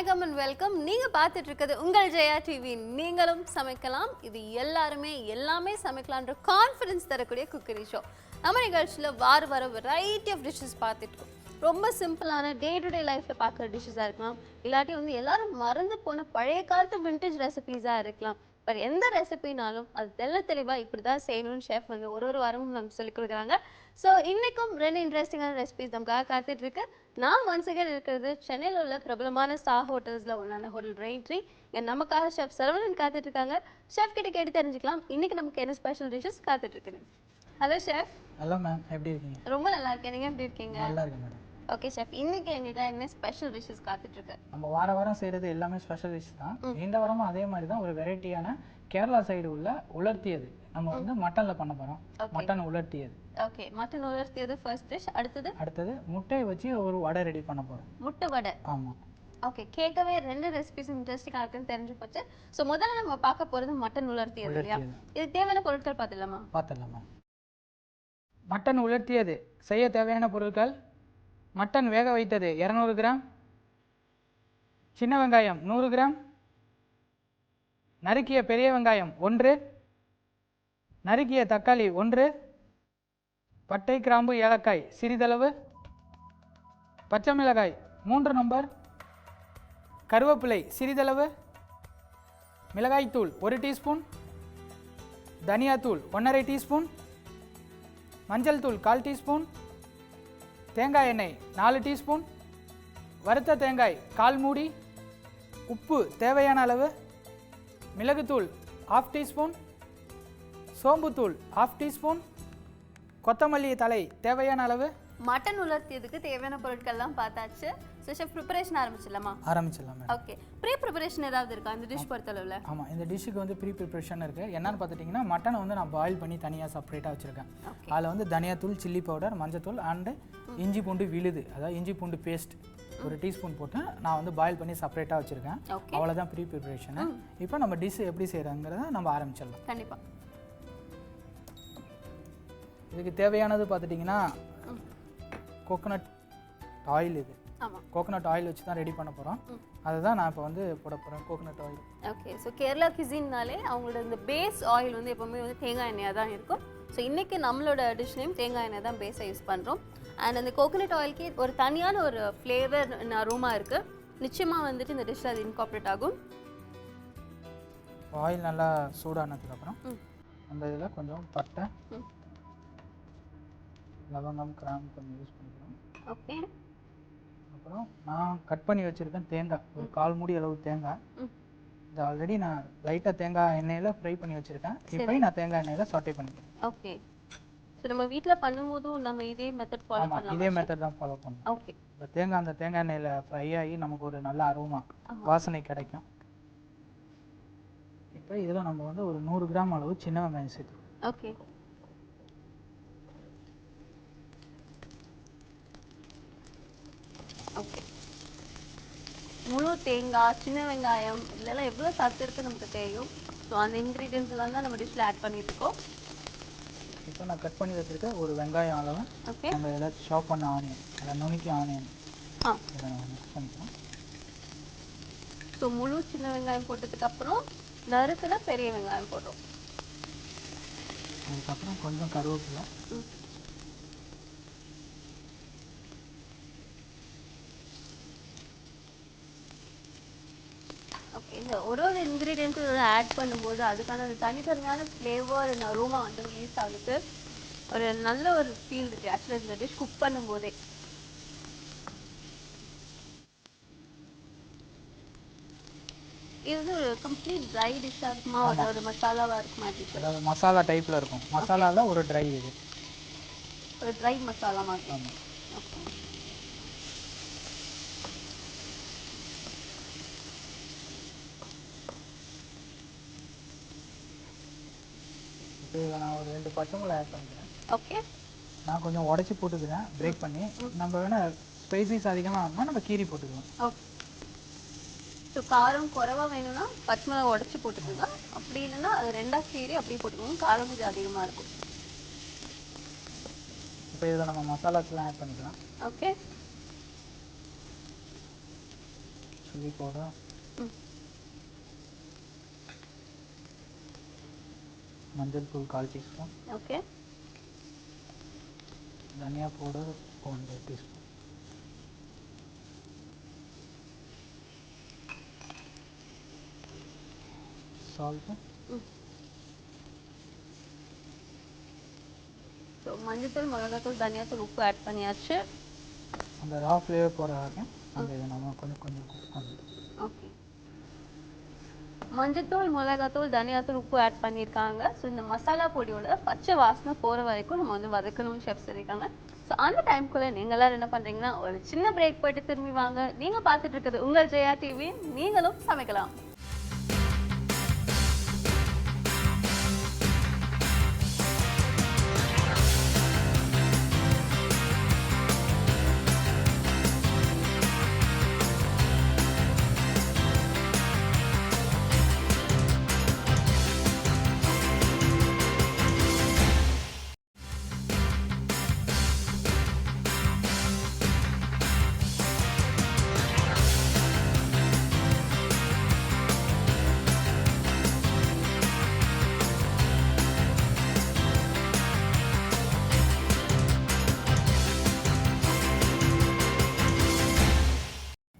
வணக்கம் and welcome. நீங்க பார்த்துட்டு இருக்கிறது உங்கள் ஜெயா டிவி. நீங்களும் சமைக்கலாம். இது எல்லாமே சமைக்கலாம்ன்ற கான்ஃபிடன்ஸ் தரக்கூடிய குக்கரி ஷோ. நம்ம நிகழ்ச்சியில் வர வெரைட்டி ஆஃப் டிஷ்ஷஸ் பார்த்துட்டு இருக்கோம். ரொம்ப சிம்பிளான டே டு டே லைஃப்ல பார்க்குற டிஷ்ஷஸாக இருக்கலாம், இல்லாட்டி எல்லாரும் மறந்து போன பழைய காலத்து விண்டேஜ் ரெசிபீஸாக இருக்கலாம். பட் எந்த ரெசிபினாலும் அது தெளிவாக இப்படி தான் செய்யணும்னு ஷெஃப் ஒரு வாரமும் நமக்கு சொல்லிக் கொடுக்குறாங்க. ஸோ இன்னைக்கும் ரெண்டு இன்ட்ரெஸ்டிங்கான ரெசிபிஸ் நமக்காக காத்துட்டு இருக்கு. நான் ஒன்ஸ் அகேன் இருக்கிறது சென்னையில் உள்ள பிரபலமான ஸ்டார் ஹோட்டல்ஸில் ஒன்றான ஹோட்டல் ரெயின்ட்ரி. நமக்காக ஷெஃப் சரவணன் காத்துட்டு இருக்காங்க. ஷெஃப் கிட்ட கேட்டு தெரிஞ்சுக்கலாம் இன்னைக்கு நமக்கு என்ன ஸ்பெஷல் டிஷ்ஷஸ் காத்துட்டு இருக்குன்னு. Hello chef. ஹலோ மேம், எப்படி இருக்கீங்க? ரொம்ப நல்லா இருக்கேன், நீங்கள் எப்படி இருக்கீங்க? நல்லா இருக்கேன் மேடம். ஓகே ஷெஃப், இன்னைக்கு எங்கிட்ட என்ன ஸ்பெஷல் டிஷ்ஷஸ் காத்துட்டு இருக்கு? நம்ம வாரம் செய்கிறது எல்லாமே ஸ்பெஷல் டிஷ் தான். இந்த வாரமும் அதே மாதிரி தான் ஒரு வெரைட்டியான கேரளா சைடு உள்ள உலர்த்தியது நம்ம மட்டனில் பண்ண போகிறோம். மட்டன் உலர்த்தியது. ஓகே, மட்டன் உலர்த்தியது ஃபர்ஸ்ட் டிஷ். அடுத்தது முட்டையை வச்சு ஒரு வடை ரெடி பண்ண போகிறோம். முட்டை வடை. ஆமாம். ஓகே, கேட்கவே ரெண்டு ரெசிபிஸ் இன்ட்ரெஸ்டிங்காக இருக்குன்னு தெரிஞ்சு போச்சு. ஸோ முதல்ல நம்ம பார்க்க போகிறது மட்டன் உலர்த்தியது இல்லையா? இதுக்கு தேவையான பொருட்கள் பார்த்துடலாமா? மட்டன் உலர்த்தியது செய்ய தேவையான பொருட்கள்: மட்டன் வேக வைத்தது 200 கிராம், சின்ன வெங்காயம் 100 கிராம், நறுக்கிய பெரிய வெங்காயம் 1, நறுக்கிய தக்காளி 1, பட்டை கிராம்பு ஏலக்காய் சிறிதளவு, பச்சை மிளகாய் 3 நம்பர், கருவேப்பிலை சிறிதளவு, மிளகாய்த்தூள் 1 டீஸ்பூன், தனியாத்தூள் 1½ டீஸ்பூன், மஞ்சள் தூள் 1/4 டீஸ்பூன், தேங்காய் எண்ணெய் 4 டீஸ்பூன், வறுத்த தேங்காய் 1/4 மூடி, உப்பு தேவையான அளவு, மிளகுத்தூள் 1/2 டீஸ்பூன், சோம்புத்தூள் 1/2 டீஸ்பூன், கொத்தமல்லி தழை தேவையான அளவு. மட்டன் உலர்த்தியதுக்கு தேவையான பொருட்கள்லாம் பார்த்தாச்சு. ஸோ ஷெஃப் ப்ரிப்பரேஷன் ஆரம்பிச்சிடலாம். ஓகே, ப்ரீ ப்ரிப்பரேஷன் ஏதாவது இருக்கா இந்த டிஷ் பொறுத்தளவில்? ஆமாம், இந்த டிஷ்ஷுக்கு ப்ரீ ப்ரிப்பரேஷன் இருக்குது. என்னன்னு பார்த்துட்டிங்கன்னா, மட்டனை நான் பாயில் பண்ணி தனியாக செப்பரேட்டாக வச்சுருக்கேன். அதில் தனியாத்தூள், சில்லி பவுடர், மஞ்சத்தூள் அண்டு இஞ்சி பூண்டு விழுது, அதாவது இஞ்சி பூண்டு பேஸ்ட் 1 டீஸ்பூன் போட்டு நான் பாயில் பண்ணி செப்பரேட்டாக வச்சுருக்கேன். அவ்வளோதான் ப்ரீ ப்ரிப்பரேஷனு. இப்போ நம்ம டிஷ் எப்படி செய்கிறோங்கிறத நம்ம ஆரம்பிச்சிடலாம். கண்டிப்பாக. இதுக்கு தேவையானது பார்த்துட்டிங்கன்னா கோகோனட் ஆயில். இது கோகோனட் ஆயில் வச்சு தான் ரெடி பண்ண போகிறோம். அதுதான் நான் இப்போ போட போகிறேன், coconut oil. Okay, so Kerala கிசின்னாலே அவங்களோட இந்த பேஸ் ஆயில் எப்போவுமே தேங்காய் எண்ணெயாக தான் இருக்கும். ஸோ இன்றைக்கி நம்மளோட டிஷ்லேயும் தேங்காய் எண்ணெய் தான் பேஸாக யூஸ் பண்ணுறோம். அண்ட் அந்த கோகோனட் ஆயிலுக்கு ஒரு தனியான ஒரு ஃப்ளேவர் அரோமா இருக்குது. நிச்சயமாக இந்த டிஷ்ஷில் அது இன்கார்பரேட் ஆகும். ஆயில் நல்லா சூடானதுக்கப்புறம் அந்த இதில் கொஞ்சம் பட்டை, லவங்கம், கிராம்பு கொஞ்சம் யூஸ் பண்ணிக்கிறோம். ஓகே. அப்புறம் நான் கட் பண்ணி வச்சுருக்கேன் தேங்காய், ஒரு 1/4 மூடி அளவு தேங்காய். இது ஆல்ரெடி நான் லைட்டாக தேங்காய் எண்ணெயில் ஃப்ரை பண்ணி வச்சுருக்கேன். இப்போ நான் தேங்காய் எண்ணெயில் சாட்டே பண்ணிக்கிறேன். ஓகே. ஸோ நம்ம வீட்டில் பண்ணும்போதும் நம்ம இதே மெத்தட் ஃபாலோ பண்ணலாம். இதே மெத்தட் தான் ஃபாலோ பண்ணலாம். ஓகே. இப்போ அந்த தேங்காய் எண்ணெயில் ஃப்ரை ஆகி நமக்கு ஒரு நல்ல அரோமா வாசனை கிடைக்கும். இப்போ இதில் நம்ம ஒரு 100 கிராம் அளவு சின்ன வெங்காயம் சேர்த்துக்கணும். ஓகே. ஓகே, முழு தேங்காய், சின்ன வெங்காயம் இதெல்லாம் எவ்வளோ சத்து இருக்குது நமக்கு தெரியும். ஸோ அந்த இன்க்ரீடியன்ஸ் எல்லாம் தான் நம்ம டிஷ்ஷில் ஆட் பண்ணிட்டு இருக்கோம். இப்போ நான் கட் பண்ணி வச்சுருக்கேன் ஒரு வெங்காயம் அளவு. ஓகே. நம்ம ஏதாச்சும் ஷாப் பண்ண ஆனியன், அதை நுணுக்கி ஆனியன் மிக்ஸ் பண்ணிக்கலாம். ஸோ முழு சின்ன வெங்காயம் போட்டதுக்கப்புறம் நறுக்குனா பெரிய வெங்காயம் போடுறோம். அதுக்கப்புறம் கொஞ்சம் கருவேப்பிலை. ஓகே, இந்த ஒரு இன்க்ரீடியன்ட்டும் இதோட ஆட் பண்ணும்போது அதுக்கான தனித்தனியான ஃப்ளேவர் அரோமா ரிலீஸ் ஆகுது. ஒரு நல்ல ஒரு ஃபீல் இருக்குது ஆக்சுவலாக இந்த டிஷ் குக் பண்ணும்போதே. இது ஒரு கம்ப்ளீட் ட்ரை டிஷ்ஷாக இருக்குமா, ஒரு மசாலாவாக இருக்குமா? அதாவது மசாலா டைப்பில் இருக்கும். மசாலாவில் ஒரு ட்ரை, இது ஒரு ட்ரை மசாலா மாதிரி. ஆமாம். ஓகே. இப்போ நான் ஒரு 2 பச்சை மிளகாய் ஆட் பண்ணிக்கிறேன். ஓகே. நான் கொஞ்சம் உடச்சி போட்டுக்கிறேன், பிரேக் பண்ணி. நம்ம வேணால் ஸ்பைசஸ் அதிகமாக ஆகும்னா நம்ம கீரி போட்டுக்கலாம். ஓகே. ஸோ காரம் குறைவாக வேணும்னா பச்சை மிளகாய் உடச்சி போட்டுக்கோங்க. அப்படி இல்லைன்னா அது 2ஆக கீரி அப்படியே போட்டுக்கோங்க, காரம் கொஞ்சம் அதிகமாக இருக்கும். இப்போ இதில் நம்ம மசாலாஸ்லாம் ஆட் பண்ணிக்கலாம். ஓகே. சில்லி பவுடர், மஞ்சள் தூள் 1/4 டீஸ்பூன், ஓகே, தனியா பவுடர் 1 டீஸ்பூன், சால்ட், ஸோ மஞ்சத்தூள், மிளகாத்தூள், தனியாத்தூள், உப்பு ஆட் பண்ணியாச்சு. அந்த ரா ஃப்ளேவர் போகிற வரைக்கும் அந்த இதை நம்ம கொஞ்சம் கொஞ்சம் குக் பண்ணணும். ஓகே, மஞ்சத்தூள், மிளகாத்தூள், தனியாத்தூள், உப்பு ஆட் பண்ணியிருக்காங்க. ஸோ இந்த மசாலா பொடியோட பச்சை வாசனை போகிற வரைக்கும் நம்ம வந்து வதக்கணும்னு ஷெஃப் சொல்லியிருக்காங்க. ஸோ அந்த டைம்குள்ளே நீங்கள் எல்லாரும் என்ன பண்ணுறீங்கன்னா ஒரு சின்ன பிரேக் போயிட்டு திரும்பி வாங்க. நீங்கள் பார்த்துட்டு இருக்கிறது உங்கள் ஜெயா டிவி, நீங்களும் சமைக்கலாம்.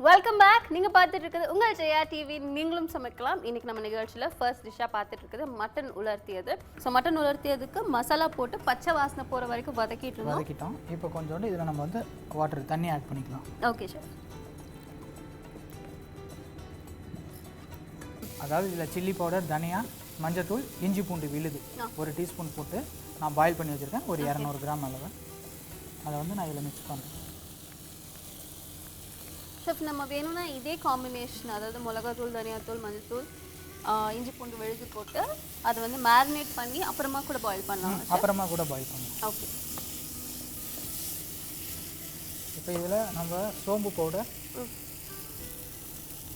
Welcome back. நீங்கள் பார்த்துட்டு இருக்குது உங்கள் ஜெயா டிவி, நீங்களும் சமைக்கலாம். இன்னைக்கு நம்ம நிகழ்ச்சியில் ஃபர்ஸ்ட் டிஷ்ஷாக பார்த்துட்டு இருக்குது மட்டன் உலர்த்தியது. ஸோ மட்டன் உலர்த்தியதுக்கு மசாலா போட்டு பச்சை வாசனை போகிற வரைக்கும் வதக்கிட்டோம். இப்போ கொஞ்சோண்டு இதில் நம்ம வந்து வாட்டர் தண்ணி ஆட் பண்ணிக்கலாம். Okay sir. அதாவது இதில் சில்லி பவுடர், தனியா, மஞ்சத்தூள், இஞ்சி பூண்டு விழுது 1 டீஸ்பூன் போட்டு நான் பாயில் பண்ணி வச்சுருக்கேன். ஒரு 200 கிராம் அளவு அதை வந்து நான் இதில் மிக்ஸ் பண்ணுறேன். ஷெஃப், நம்ம வேணும்னா இதே காம்பினேஷன், அதாவது மிளகாத்தூள், தனியாத்தூள், மஞ்சத்தூள், இஞ்சி பூண்டு விழுது போட்டு அதை வந்து மேரினேட் பண்ணி அப்புறமா கூட பாயில் பண்ணலாம். அப்புறமா கூட பாயில் பண்ணலாம். ஓகே. இப்போ இதில் நம்ம சோம்பு பவுடர்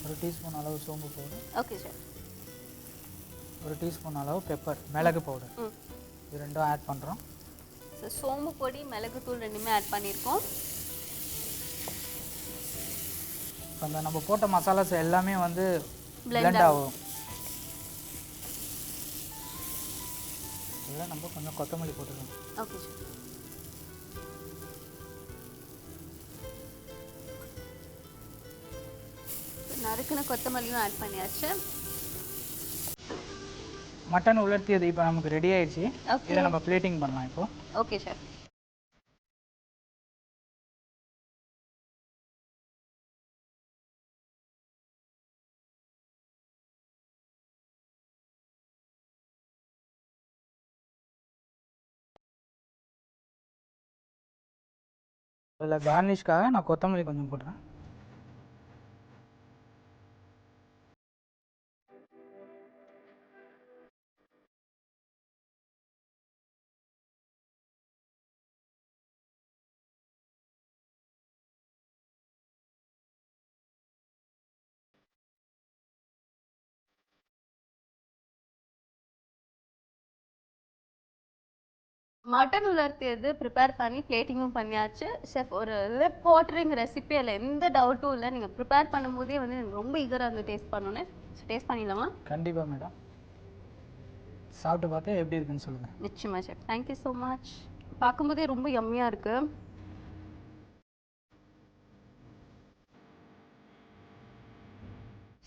1 டீஸ்பூன் அளவு சோம்பு பவுடர். Okay sir. 1 டீஸ்பூன் அளவு பெப்பர், மிளகு பவுடர், இது ரெண்டும் ஆட் பண்ணுறோம். ஸோ சோம்பு பொடி, மிளகுத்தூள் ரெண்டுமே ஆட் பண்ணியிருக்கோம். அந்த நம்ம போட்ட மசாலாஸ் எல்லாமே வந்து பிளெண்ட் ஆகும். இதில் நம்ம கொஞ்சம் கொத்தமல்லி போட்டுக்கலாம். Okay sir. நறுக்குன கொத்தமல்லியும் ஆட் பண்ணியாச்சு. மட்டன் உலர்த்தியது இப்போ நமக்கு ரெடி ஆயிடுச்சு. இதை நம்ம பிளேட்டிங் பண்ணலாம் இப்போ. Okay sir. அதில் கார்னிஷ்காக நான் கொத்தமல்லி கொஞ்சம் போடுறேன். மட்டன் உலர்த்தியது ப்ரிப்பேர் பண்ணி பிளேட்டிங்கும் பண்ணியாச்சு. ஷெஃப், ஒரு லிப் வாட்டரிங் ரெசிபி, அதில் எந்த டவுட்டும் இல்லை. நீங்கள் ப்ரிப்பேர் பண்ணும்போதே வந்து எனக்கு ரொம்ப ஈகராக வந்து டேஸ்ட் பண்ணணுன்னு. ஸோ டேஸ்ட் பண்ணிடலாமா? கண்டிப்பாக மேடம், சாப்பிட்டு பார்த்து எப்படி இருக்குன்னு சொல்லுங்கள். நிச்சயமா ஷெஃப். Thank you so much. பார்க்கும்போதே ரொம்ப யம்மியாக இருக்குது.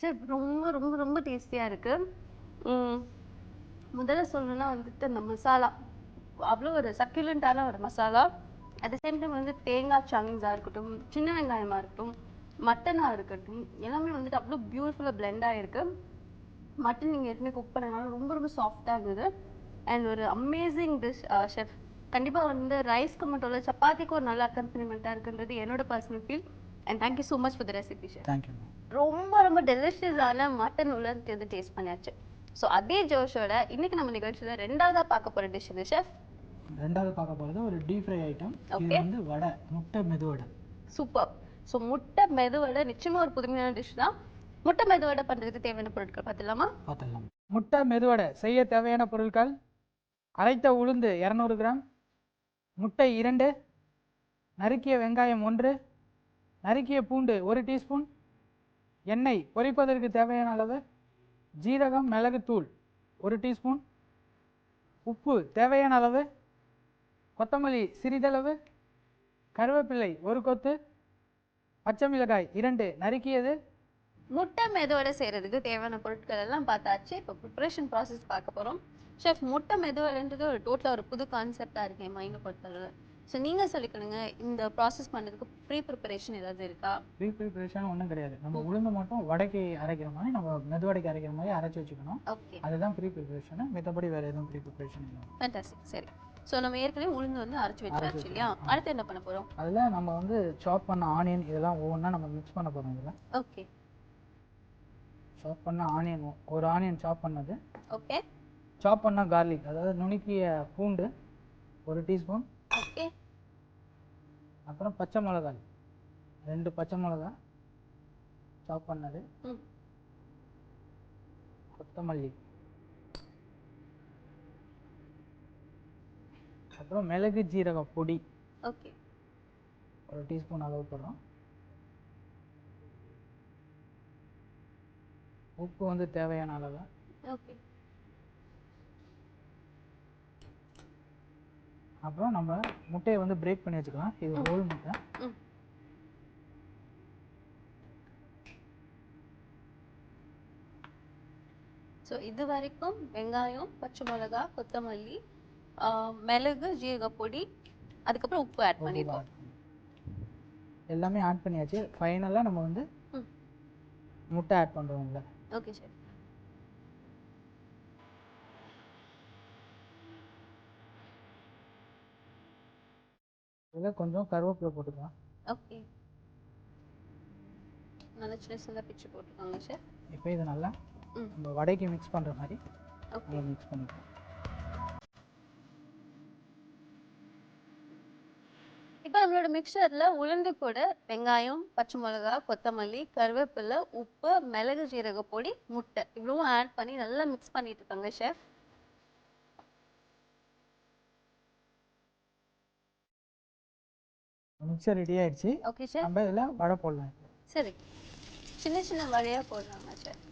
ஷெஃப், ரொம்ப ரொம்ப ரொம்ப டேஸ்டியாக இருக்குது. முதல்ல சொல்லணும்னா வந்துட்டு அந்த மசாலா அவ்வளோ ஒரு சக்யூலண்டான ஒரு masala. At the same time வந்து தேங்காய் சங்ஸாக இருக்கட்டும், சின்ன வெங்காயமாக இருக்கட்டும், மட்டனாக இருக்கட்டும், எல்லாமே வந்துட்டு அவ்வளோ பியூட்டிஃபுல்லாக பிளெண்டாக இருக்குது. மட்டன் நீங்கள் ஏற்கனவே குக் பண்ணனால ரொம்ப ரொம்ப சாஃப்டாக இருந்தது. அண்ட் ஒரு அமேசிங் டிஷ் ஷெஃப். கண்டிப்பாக வந்து ரைஸ்க்கு மட்டும் இல்லை, சப்பாத்திக்கு ஒரு நல்ல அக்கம்பனிமெண்ட்டாக இருக்குன்றது என்னோட personal feel. And thank you so much for the recipe chef. Thank you. ரொம்ப ரொம்ப டெலிஷியஸான மட்டன் உலர்த்தியது டேஸ்ட் பண்ணியாச்சு. ஸோ அதே ஜோஷோட இன்னைக்கு நம்ம நிகழ்ச்சியில் ரெண்டாவதாக பார்க்க போகிற டிஷ் இது ஷெஃப். ரெண்டாவது பார்க்க போகிறது ஒரு டீப் ஃப்ரை ஐட்டம். இது வந்து வடை, முட்டை மெதுவடை. சூப்பர். ஸோ முட்டை மெதுவடை நிச்சயமாக ஒரு புதுமையான டிஷ் தான். முட்டை மெதுவடை பண்ணுறதுக்கு தேவையான பொருட்கள் பார்த்துடலாமா? பார்த்துடலாம். முட்டை மெதுவடை செய்ய தேவையான பொருட்கள்: அரைத்த உளுந்து 200 கிராம், முட்டை 2, நறுக்கிய வெங்காயம் 1, நறுக்கிய பூண்டு 1 டீஸ்பூன், எண்ணெய் பொரிப்பதற்கு தேவையான அளவு, ஜீரகம் மிளகு தூள் 1 டீஸ்பூன், உப்பு தேவையான அளவு, கொத்தமல்லி சிறிதளவு, கருவேப்பிலை 1 கொத்து, பச்சை மிளகாய் 2 நறுக்கியது. முட்டை மெதுவடை செய்கிறதுக்கு தேவையான பொருட்கள் எல்லாம் பார்த்தாச்சு. இப்போ ப்ரிப்ரேஷன் ப்ராசஸ் பார்க்க போகிறோம். ஷெஃப், முட்டை மெதுவடைன்றது ஒரு டோட்டலாக ஒரு புது கான்செப்டாக இருக்கு என் மைண்டை பொறுத்தளவு. ஸோ நீங்கள் சொல்லிக்கணுங்க, இந்த ப்ராசஸ் பண்ணுறதுக்கு ப்ரிப்பரேஷன் ஏதாவது இருக்கா? ப்ரிப்பரேஷன் ஒன்றும் கிடையாது. நம்ம உளுந்து மட்டும் வடைக்கு அரைக்கிற மாதிரி, நம்ம மெதுவடைக்கு அரைக்கிற மாதிரி அரைச்சி வச்சுக்கணும். ஓகே, அதுதான் ப்ரிப்பரேஷன். மற்றபடி வேறு எதுவும் ப்ரிப்பரேஷன் இல்லை. ஃபேண்டாஸ்டிக். சரி, ஸோ நம்ம ஏற்கனவே உளுந்து வந்து அரைச்சி வச்சாச்சு இல்லையா? அடுத்து என்ன பண்ண போகிறோம்? அதில் நம்ம வந்து சாப் பண்ண ஆனியன் இதெல்லாம் ஒவ்வொன்றா நம்ம மிக்ஸ் பண்ண போகிறோம். இதில் ஓகே, சாப் பண்ண ஆனியன், ஒரு ஆனியன் சாப் பண்ணது. ஓகே, சாப் பண்ண கார்லிக், அதாவது நுணுக்கிய பூண்டு 1 டீஸ்பூன். ஓகே, அப்புறம் பச்சை மிளகாய் 2 பச்சை மிளகாய் சாப் பண்ணது. கொத்தமல்லி, அப்புறம் மிளகு ஜீரக பொடி ஓகே 1 டீஸ்பூன் அளவு போடுறோம். உப்பு வந்து தேவையான அளவு. ஓகே, அப்புறம் நம்ம முட்டையை வந்து பிரேக் பண்ணி வச்சுக்கலாம். இது ஹோல் முட்டை. ஸோ இது வரைக்கும் வெங்காயம், பச்சை மிளகா, கொத்தமல்லி, மிளகு ஜீரக பொடி, அதுக்கப்புறம் உப்பு ஆட் பண்ணிடுவோம். எல்லாமே ஆட் பண்ணியாச்சு. ஃபைனலாக நம்ம வந்து முட்டை ஆட் பண்ணுறோம்ல. Okay sir. இதில் கொஞ்சம் கருவேப்பிலை போட்டுக்கலாம். ஓகே, நல்லா சின்ன சின்ன பிச்சு போட்டுக்கோங்க சார். இப்போ இது நல்லா நம்ம வடைக்கு மிக்ஸ் பண்ணுற மாதிரி மிக்ஸ் பண்ணிக்கலாம். இப்போ நம்மளோட மிக்சரில் உளுந்து கூட வெங்காயம், பச்சை மிளகா, கொத்தமல்லி, கருவேப்பிலை, உப்பு, மிளகு ஜீரக பொடி, முட்டை இவ்வளவும் ஆட் பண்ணி நல்லா மிக்ஸ் பண்ணிட்டு இருக்காங்க ஷெஃப். மிக்சர் ரெடி ஆயிடுச்சு. ஓகே சார், நம்ம இதில் வடை போடலாம். சரி, சின்ன சின்ன வடையாக போடுறாங்க சார்.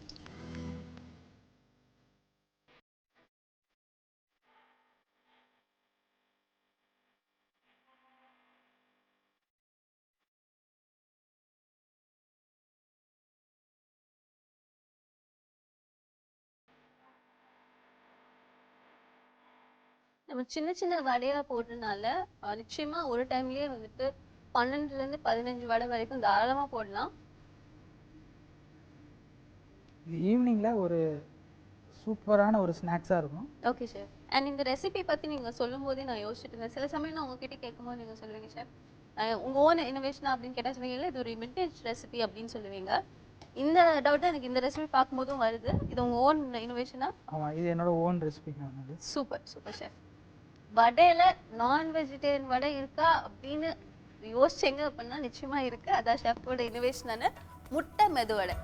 நம்ம சின்ன சின்ன வடையாக போடுறதுனால நிச்சயமா ஒரு டைம்லேயே வந்துட்டு 12லேருந்து 15 வடை வரைக்கும் தாராளமாக போடலாம். இது ஈவினிங்கில் ஒரு சூப்பரான ஒரு ஸ்நாக்ஸாக இருக்கும். Okay sir. அண்ட் இந்த ரெசிபி பற்றி நீங்கள் சொல்லும் போதே நான் யோசிச்சுட்டு இருந்தேன். சில சமயம் நான் உங்ககிட்ட கேட்கும்போது நீங்கள் சொல்லுவீங்க சார், உங்கள் ஓன் இனோவேஷனா அப்படின்னு கேட்டால் சொல்லுவீங்க இது ஒரு விண்டேஜ் ரெசிபி அப்படின்னு சொல்லுவீங்க. இந்த டவுட் தான் எனக்கு இந்த ரெசிபி பார்க்கும்போதும் வருது. இது உங்கள் ஓன் இனோவேஷனா? ஆமாம், இது என்னோட own recipe. Super super sir. வடையில நான் வெஜிடேரியன் வடை இருக்கா அப்படின்னு யோசிச்சேங்க அப்படின்னா நிச்சயமா இருக்கு. அதான் ஷெஃபோட இனோவேஷனான முட்டை மெதுவடை.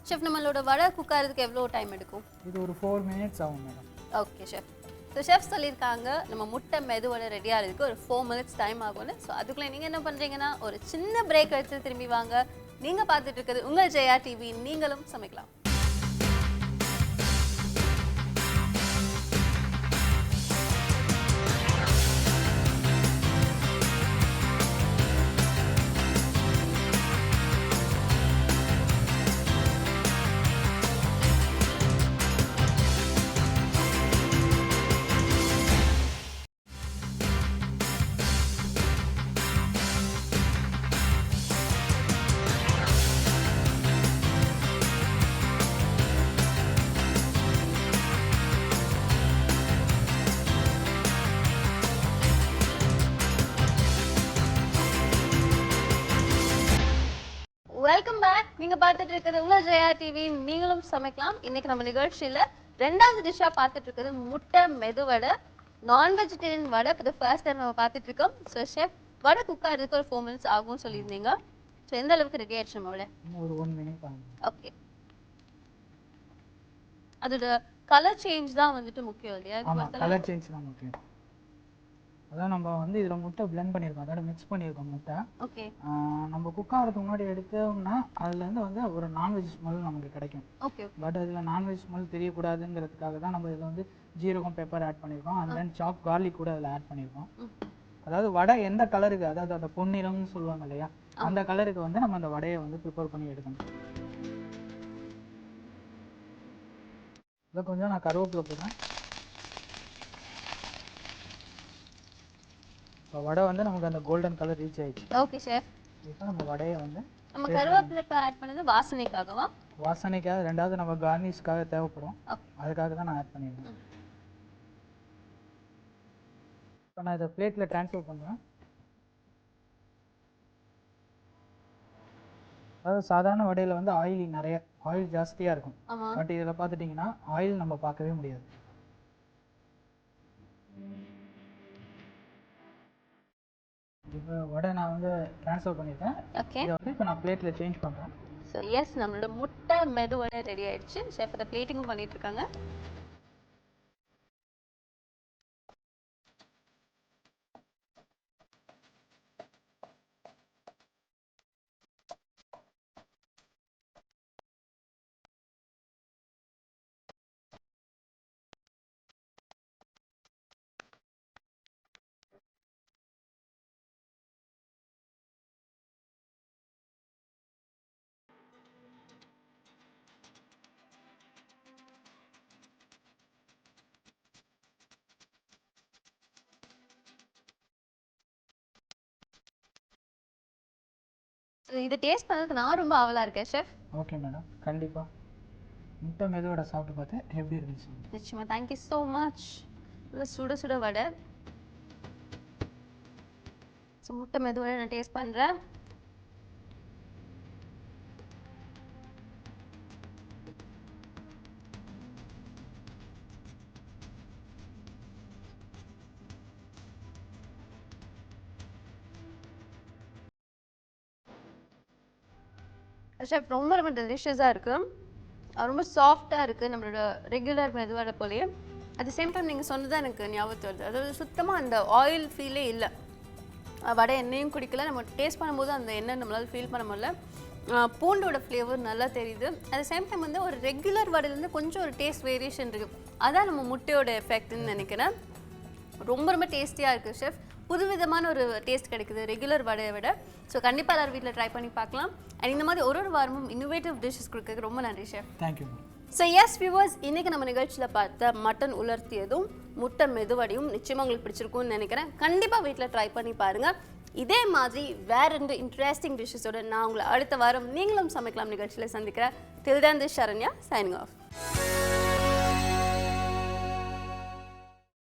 ஷெஃப், நம்மளோட வடை குக் ஆகிறதுக்கு எவ்வளோ டைம் எடுக்கும்? இது ஒரு 4 மினிட்ஸ் ஆகும் madam. Okay chef. So chef சொல்லியிருக்காங்க நம்ம முட்டை மெதுவடை ரெடி ஆகிறதுக்கு ஒரு 4 மினிட்ஸ் டைம் ஆகும்னு. ஸோ அதுக்குள்ளே நீங்கள் என்ன பண்ணுறீங்கன்னா ஒரு சின்ன பிரேக் எடுத்து திரும்பி வாங்க. நீங்கள் பார்த்துட்டு இருக்கிறது உங்கள் ஜெயா டிவி, நீங்களும் சமைக்கலாம். Welcome back. நீங்க பார்த்துட்டு இருக்கிறது உங்கள் ஜெயா டிவி, நீங்களும் சமைக்கலாம். இன்னைக்கு நம்ம நிகழ்ச்சியில 2வது டிஷ்ஷா பார்த்துட்டு இருக்கிறது முட்டை மெதுவடை, நான் vegetarian vada. for the first time நம்ம பார்த்துட்டு இருக்கோம். ஸோ ஷெஃப், வடை குக் ஆகிறதுக்கு ஒரு 4 மினிட்ஸ் ஆகும்னு சொல்லியிருந்தீங்க. ஸோ எந்த அளவுக்கு ரெடி ஆயிடுச்சு நம்ம வடை? ஒரு 1 மினிட் ஆகும். ஓகே, அதோட கலர் சேஞ்ச் தான் வந்துட்டு முக்கியம் இல்லையா? ஆமாம், கலர் சேஞ்ச் தான் முக்கியம். அதான் நம்ம வந்து இதில் முட்டை பிளெண்ட் பண்ணியிருக்கோம், அதோட மிக்ஸ் பண்ணியிருக்கோம் முட்டை. ஓகே. நம்ம குக் ஆகிறதுக்கு முன்னாடி எடுத்தோம்னா அதுலேருந்து வந்து ஒரு நான்வெஜ் ஸ்மெல் நமக்கு கிடைக்கும். ஓகே. பட் அதில் நான்வெஜ் ஸ்மெல் தெரியக்கூடாதுங்கிறதுக்காக தான் நம்ம இதில் வந்து ஜீரகம், பெப்பர் ஆட் பண்ணியிருக்கோம். அண்ட் தென் சாப் கார்லிக் கூட அதில் ஆட் பண்ணியிருக்கோம். அதாவது வடை எந்த கலருக்கு, அதாவது அந்த பொன்னிறம்னு சொல்லுவாங்க இல்லையா, அந்த கலருக்கு வந்து நம்ம அந்த வடையை வந்து ப்ரிப்பேர் பண்ணி எடுக்கணும். இதை கொஞ்சம் நான் கருவேப்பிலை போடுறேன். இப்போ வடை வந்து நமக்கு அந்த கோல்டன் கலர் ரீச் ஆயிடுச்சு. Okay chef. இப்போ நம்ம வடையை வந்து நம்ம கருவேப்பிலை ஆட் பண்ணது வாசனைக்காகவா? வாசனைக்காக, ரெண்டாவது நம்ம கார்னிஷ்காக தேவைப்படும், அதுக்காக தான் நான் ஆட் பண்ணியிருக்கேன். இப்போ நான் இதை பிளேட்டில் ட்ரான்ஸ்ஃபர் பண்ணுவேன். அதாவது சாதாரண வடையில் வந்து ஆயில் ஜாஸ்தியாக இருக்கும். பட் இதில் பார்த்துட்டிங்கன்னா ஆயில் நம்ம பார்க்கவே முடியாது. இப்போ வடை நான் வந்து ட்ரான்ஸ்ஃபர் பண்ணியிருக்கேன். ஓகே. இதை வந்து இப்போ நான் பிளேட்டில் சேஞ்ச் பண்ணுறேன். ஸோ எஸ், நம்மளோட முட்டை மெது வடை ரெடி ஆயிடுச்சு. ஷெஃப் அதை பிளேட்டிங்கும் பண்ணிட்டு இருக்காங்க. இதை டேஸ்ட் பண்ணதுக்கு நான் ரொம்ப ஆவலா இருக்கேன் ஷெஃப். ஓகே மேடம், கண்டிப்பாக முட்டை மெதுவடை சாப்பிட்டு பார்த்து எப்படி இருந்துச்சு? நிச்சயமா. Thank you so much. சுட சுட வடை. ஸோ முட்டை மெதுவடை நான் டேஸ்ட் பண்ணுறேன். ஷெஃப் ரொம்ப ரொம்ப டெலிஷியஸாக இருக்குது. ரொம்ப சாஃப்டாக இருக்குது, நம்மளோட ரெகுலர் மெதுவடை போலேயே. அட் த சேம் டைம் நீங்கள் சொன்னது எனக்கு ஞாபகத்து வருது, அதாவது சுத்தமாக அந்த ஆயில் ஃபீலே இல்லை. வடை எண்ணெயும் குடிக்கல, நம்ம டேஸ்ட் பண்ணும்போது அந்த எண்ணெய் நம்மளால் ஃபீல் பண்ண முடியல. பூண்டோட ஃப்ளேவர் நல்லா தெரியுது. அட் த சேம் டைம் வந்து ஒரு ரெகுலர் வடையிலேருந்து கொஞ்சம் ஒரு டேஸ்ட் வேரியேஷன் இருக்குது. அதான் நம்ம முட்டையோட எஃபெக்ட்னு நினைக்கிறேன். ரொம்ப ரொம்ப டேஸ்டியாக இருக்குது ஷெஃப். புதுவிதமான ஒரு டேஸ்ட் கிடைக்குது ரெகுலர் வடையை விட. ஸோ கண்டிப்பாக எல்லாரும் வீட்டில் ட்ரை பண்ணி பார்க்கலாம். அண்ட் இந்த மாதிரி ஒரு வாரமும் இன்னோவேட்டிவ் டிஷ்ஷஸ் கொடுக்க ரொம்ப நன்றி chef. Thank you. So yes viewers, இன்றைக்கி நம்ம நிகழ்ச்சியில் பார்த்த மட்டன் உலர்த்தியதும் முட்டை மெதுவடையும் நிச்சயமாக உங்களுக்கு பிடிச்சிருக்கும்னு நினைக்கிறேன். கண்டிப்பாக வீட்டில் ட்ரை பண்ணி பாருங்கள். இதே மாதிரி வேற 2 இன்ட்ரெஸ்டிங் டிஷ்ஷஸோட நான் உங்களை அடுத்த வாரம் நீங்களும் சமைக்கலாம் நிகழ்ச்சியில் சந்திக்கிறேன். Till then this Saranya signing of.